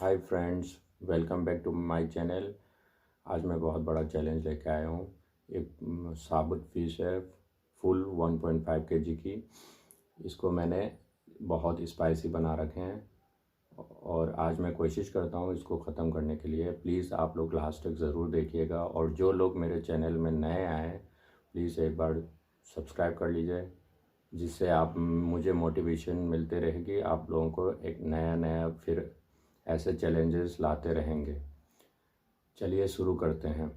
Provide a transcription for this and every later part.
Hi friends, welcome back to my channel. आज मैं बहुत बड़ा चैलेंज लेके आया हूँ। एक साबुत फिश है, फुल 1.5 केजी की। इसको मैंने बहुत स्पाइसी बना रखे हैं और आज मैं कोशिश करता हूँ इसको ख़त्म करने के लिए। प्लीज़ आप लोग लास्ट तक ज़रूर देखिएगा और जो लोग मेरे चैनल में नए आए हैं प्लीज़ एक बार सब्सक्राइब कर लीजिए, जिससे आप मुझे मोटिवेशन मिलते रहेगी। आप लोगों को एक नया नया फिर ऐसे चैलेंजेस लाते रहेंगे। चलिए शुरू करते हैं।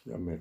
मैं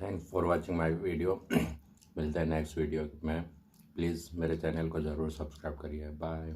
thanks for watching my video. मिलते हैं नेक्स्ट वीडियो में। प्लीज़ मेरे चैनल को ज़रूर सब्सक्राइब करिए। बाय।